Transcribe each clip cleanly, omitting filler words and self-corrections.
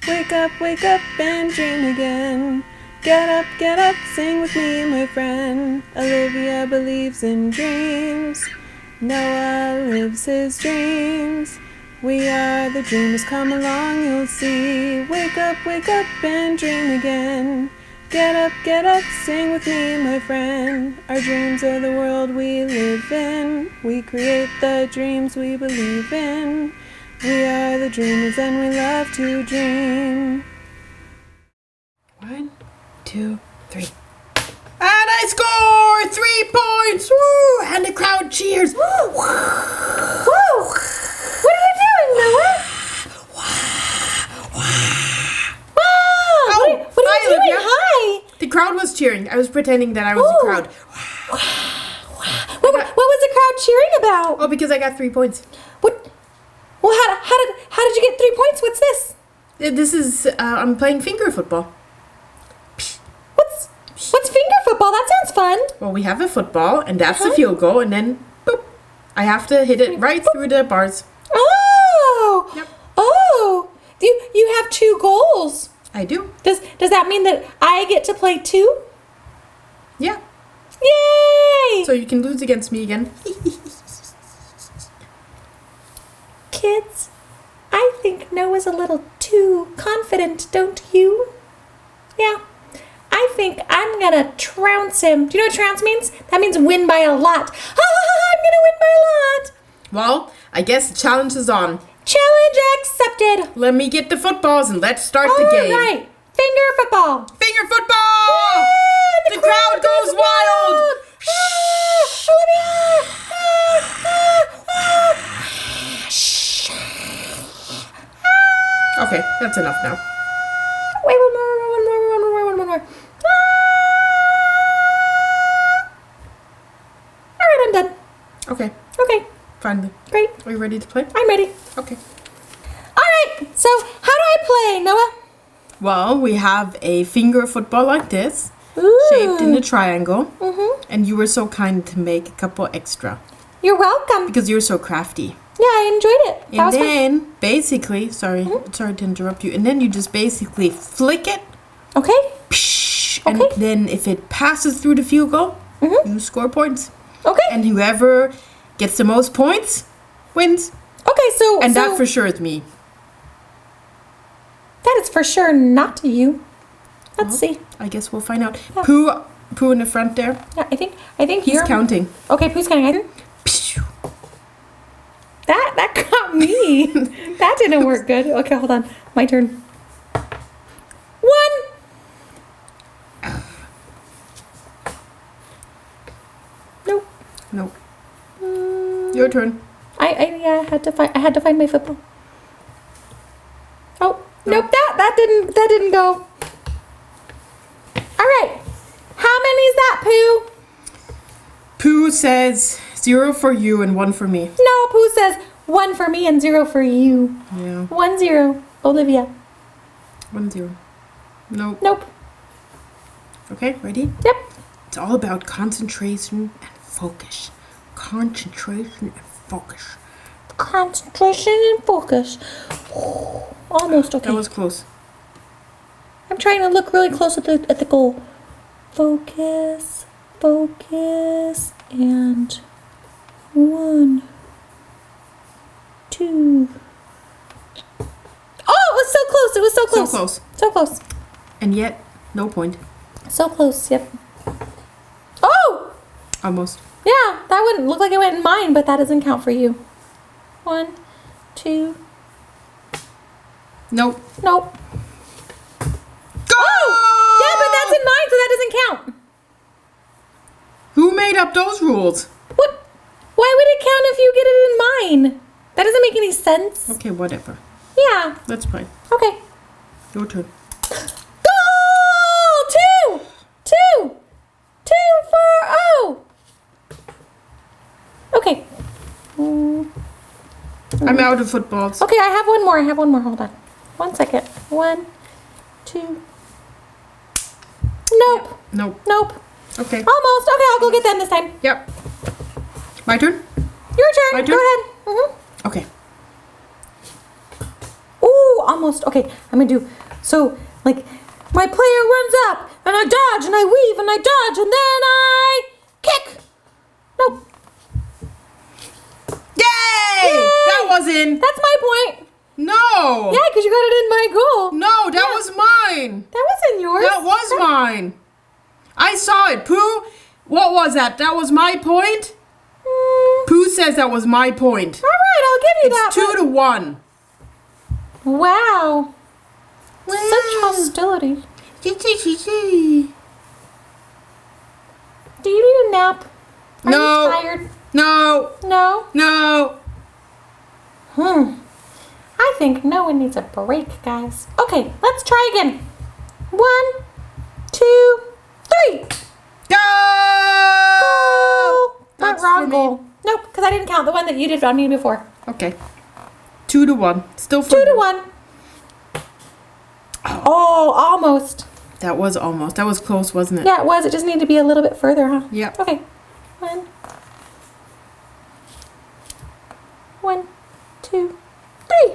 wake up and dream again. Get up, sing with me, my friend. Olivia believes in dreams. Noah lives his dreams. We are the dreamers, come along, you'll see. Wake up and dream again. Get up, sing with me, my friend. Our dreams are the world we live in. We create the dreams we believe in. We are the dreamers and we love to dream. 1, 2, 3. And I score 3 points! Woo! And the crowd cheers. Woo! Whoa! What are you doing, Noah? Oh, what are hi, you doing? Olivia. Hi! The crowd was cheering. I was pretending that I was the crowd. What was the crowd cheering about? Oh, because I got 3 points. What? Well, how did you get 3 points? What's this? This is, I'm playing finger football. What's finger football? That sounds fun. Well, we have a football, and that's the field goal, and then, boop, I have to hit it right through the bars. Oh! Yep. Oh! You have 2 goals. I do. Does that mean that I get to play 2? Yeah. Yay! So you can lose against me again. Kids, I think Noah's a little too confident, don't you? Yeah. I think I'm gonna trounce him. Do you know what trounce means? That means win by a lot. I'm gonna win by a lot. Well, I guess the challenge is on. Challenge accepted. Let me get the footballs and let's start the game. All right. Finger football. Finger football! Yay! The crowd goes wild! Olivia! Okay, that's enough now. Wait, one more. All right, I'm done. Okay, Okay, finally. great. Are you ready to play? I'm ready. Okay. All right, so how do I play, Noah? Well, we have a finger football like this, Ooh. shaped in a triangle. Mm-hmm. And you were so kind to make a couple extra You're welcome. because you're so crafty. Yeah, I enjoyed it. That And was fun. then, basically, sorry to interrupt you. And then you just basically flick it. Okay. And Okay. then if it passes through the field goal, you score points. Okay. And whoever gets the most points wins. Okay, so And so that for sure is me. that is for sure not you. Let's see. I guess we'll find out. Yeah. Pooh in the front there. Yeah, I think He's you're counting. Okay, who's counting? That got me. That didn't work good. Okay, hold on. My turn. 1. Nope. Nope. Your turn. I had to find my football. Oh, nope, that didn't go. All right. How many is that, Pooh? Pooh says 0 for you and 1 for me. No, Pooh says 1 for me and 0 for you. Yeah. 1-0, Olivia. 1-0. Nope. Nope. Okay, ready? Yep. It's all about concentration and focus. Concentration and focus. Concentration and focus. Almost okay. That was close. I'm trying to look really close at the goal. Focus, and 1, 2. Oh, it was so close. It was so close. So close. So close. And yet, no point. So close. Yep. Oh! Almost. Yeah, that wouldn't look like it went in mine, but that doesn't count for you. 1, 2. Nope. Nope. Go! Oh! Yeah, but that's in mine, so that doesn't count. Who made up those rules? What? Why would it count if you get it in mine? That doesn't make any sense. Okay, whatever. Yeah. Let's play. Okay. Your turn. Goal! 2 for oh. Okay. I'm out of footballs. Okay, I have one more. Hold on. 1 second. 1, 2. Nope. Nope. Nope. Okay. Almost. Okay, I'll go get them this time. Yep. My turn? Your turn. My Go turn? ahead. Okay. Ooh, Woo! Almost. Okay, I'm gonna do so. Like my player runs up, and I dodge, and I weave, and I dodge, and then I kick. Nope. Yay! That was in. That's my point. No. Yeah, because you got it in my goal. No, that was mine. That wasn't yours. That was mine. I saw it. Pooh, what was that? That was my point? Pooh says that was my point. All right, I'll give you that. It's 2-1. Wow. Such hostility. Do you need a nap? Are No. you tired? No. No? No. I think no one needs a break, guys. Okay, let's try again. 1, 2, 3. Go! That's for wrong me. goal. Nope, because I didn't count the one that you did on me before. Okay. 2-1. Still for 2 to you. 1. Oh, almost. That was almost. That was close, wasn't it? Yeah, it was. It just needed to be a little bit further, huh? Yep. Okay. 1, 2, 3.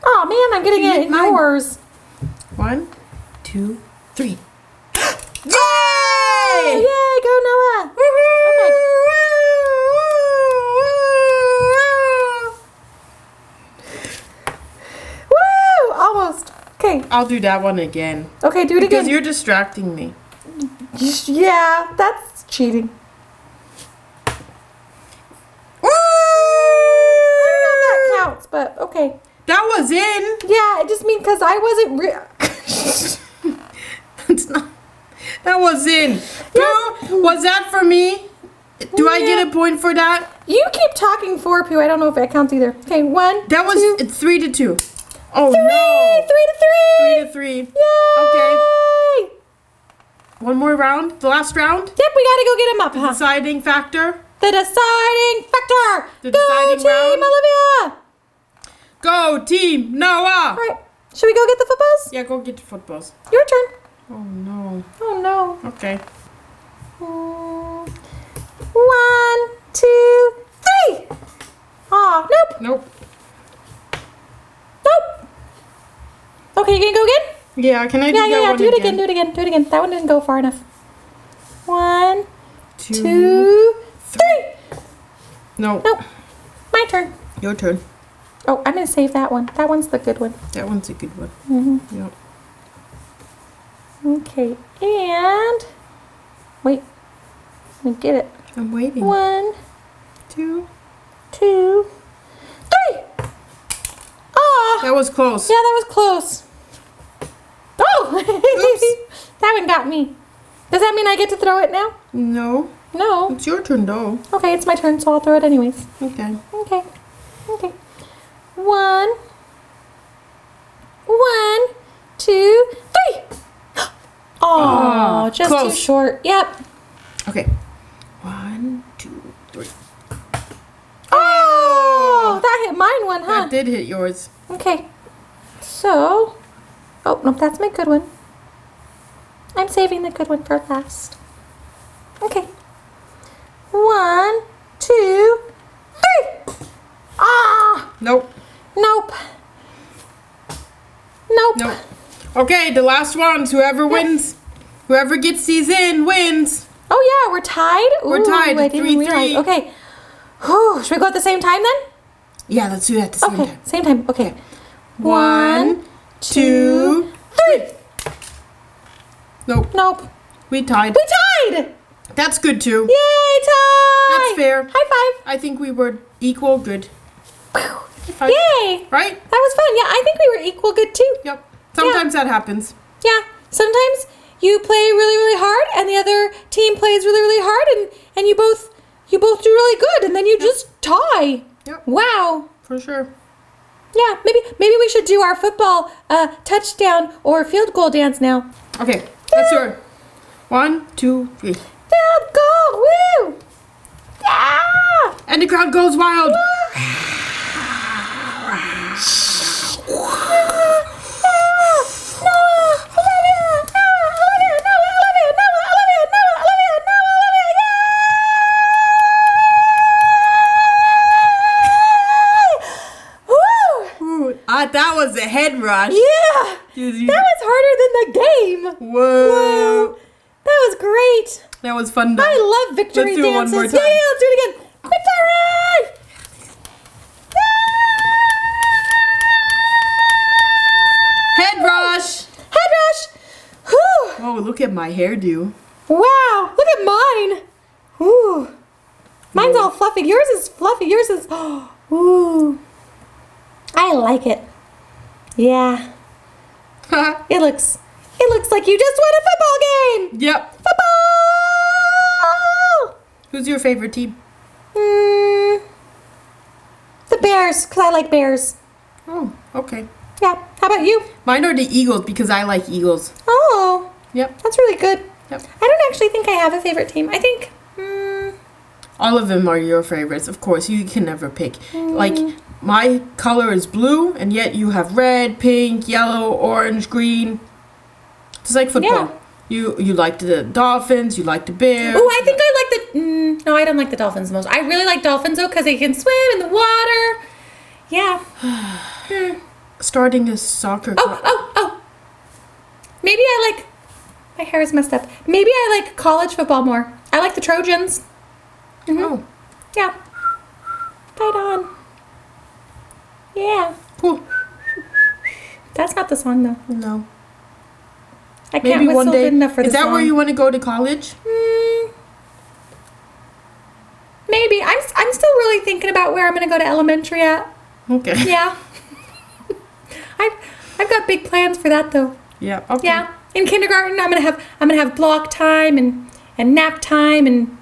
Oh man, I'm getting You it hit in mine. yours. 1, 2, 3. Yay! Yay, go Noah. Okay. Woo! Almost. Okay. I'll do that one again. Okay, do it Because again. you're distracting me. Yeah, that's cheating. Woo! I don't know if that counts, but okay. That was in. Yeah, it just means because I wasn't It's not. That was in. Pooh, was that for me? Do I get a point for that? You keep talking for Pooh. I don't know if that counts either. Okay, 1, That was. 2, It's 3-2. Oh 3. no. 3 to 3. 3-3. Yay! Okay. One more round. The last round. Yep, we gotta go get him up, huh? Deciding factor. The deciding factor. The Go deciding team, round. Olivia. Go team Noah. All right, should we go get the footballs? Yeah, go get the footballs. Your turn. Oh no. Oh no. Okay. 1, 2, 3. Aw, nope, Nope. nope. Okay, you gonna go again? Yeah, can I do that Yeah. one Do it again. Do it again. Do it again. That one didn't go far enough. 1, 2, 2, 3. No. Nope. My turn. Your turn. Oh, I'm gonna save that one. That one's the good one. That one's a good one. Yep. Okay, and wait. Let me get it. I'm waiting. 1, 2. 2, 3. Ah. That was close. Yeah, that was close. Oh! Oops. That one got me. Does that mean I get to throw it now? No. No. It's your turn though. Okay, it's my turn, so I'll throw it anyways. Okay. Okay. 1, 2, 3. Oh, just too close. short. Yep. Okay. 1, 2, 3. Oh, that hit mine one, huh? That did hit yours. Okay. So, oh, no, that's my good one. I'm saving the good one for last. Okay. 1, 2, 3. Ah, Nope. nope. Nope. Nope. Okay, the last ones. Whoever wins, whoever gets these in wins. Oh yeah, we're tied. We're Ooh, tied, I didn't 3-3. realize. Okay. Whew, should we go at the same time then? Yeah, let's do that at the same Okay, time. same time. Okay. 1, 2, 3. Nope. Nope. We tied. We tied. That's good too. Yay, tie. That's fair. High five. I think we were equal good. High five. Yay. Right? That was fun. Yeah, I think we were equal good too. Yep. Sometimes that happens. Yeah. Sometimes you play really, really hard and the other team plays really, really hard and you both do really good and then you just tie. Yep. Wow. For sure. Yeah, maybe we should do our football touchdown or field goal dance now. Okay, let's do it. 1, 2, 3. Field goal! Woo! Yeah! And the crowd goes wild. That was a heady head rush. Yeah! You- That was harder than the game! Whoa. That was great! That was fun though. I love victory Let's do it one dances. more Yeah, time. let's do it again. Victory! Head rush. Head rush! Whew. Oh, look at my hairdo. Wow, look at mine. Ooh. Mine's all fluffy. Yours is fluffy. Yours is ooh. I like it. Yeah. It looks like you just won a football game. Yep. Football! Who's your favorite team? The Bears, because I like bears. Oh, okay. Yeah. How about you? Mine are the Eagles because I like Eagles. Oh, Yep. that's really good. Yep. I don't actually think I have a favorite team. I think All of them are your favorites, of course. You can never pick. Like, my color is blue, and yet you have red, pink, yellow, orange, green. It's like football. Yeah. You like the Dolphins, you like the Bears. Oh, I think I like the. No, I don't like the dolphins the most. I really like dolphins though because they can swim in the water. Yeah. Starting a soccer club. Oh. Maybe I like. My hair is messed up. Maybe I like college football more. I like the Trojans. Oh, Yeah. Fight on. Yeah. cool. That's not the song though. No. I can't Maybe whistle one day. good enough for the Is that song. where you want to go to college? Maybe. I'm still really thinking about where I'm going to go to elementary at. Okay. Yeah. I've got big plans for that though. Yeah. Okay. Yeah. In kindergarten, I'm gonna have block time and nap time and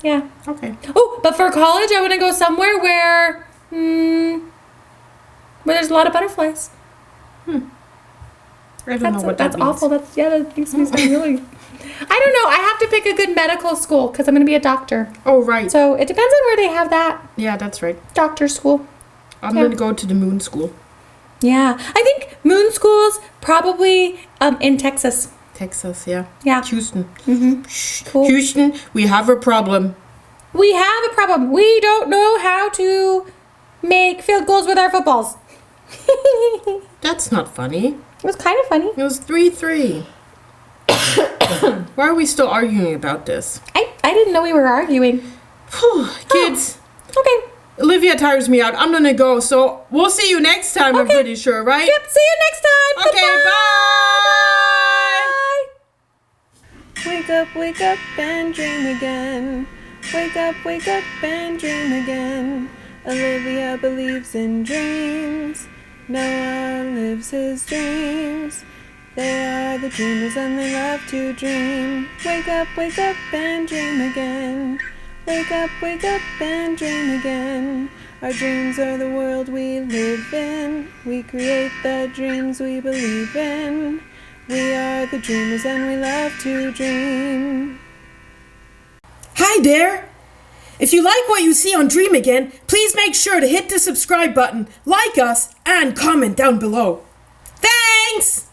yeah. Okay. Oh, but for college, I want to go somewhere where there's a lot of butterflies. I don't know what That's that means. awful. That makes me sound really. I don't know. I have to pick a good medical school because I'm gonna be a doctor. Oh, right. So it depends on where they have that Yeah, that's right. doctor school. I'm Yeah. going to go to the moon school. Yeah, I think moon schools probably in Texas. Texas, yeah. Yeah. Houston. Shh. Cool. Houston, we have a problem. We have a problem. We don't know how to make field goals with our footballs. It That's not funny. was kind of funny. It was 3-3. Why are we still arguing about this? I didn't know we were arguing. Phew, kids, Okay. Olivia tires me out. I'm going to go, so we'll see you next time, I'm Okay. pretty sure, right? Yep. See you next time. Okay, bye. Wake up and dream again. Wake up and dream again. Olivia believes in dreams. Noah lives his dreams. They are the dreamers and they love to dream. Wake up and dream again. Wake up and dream again. Our dreams are the world we live in. We create the dreams we believe in. We are the dreamers and we love to dream. Hi there. If you like what you see on Dream Again, please make sure to hit the subscribe button, like us, and comment down below. Thanks!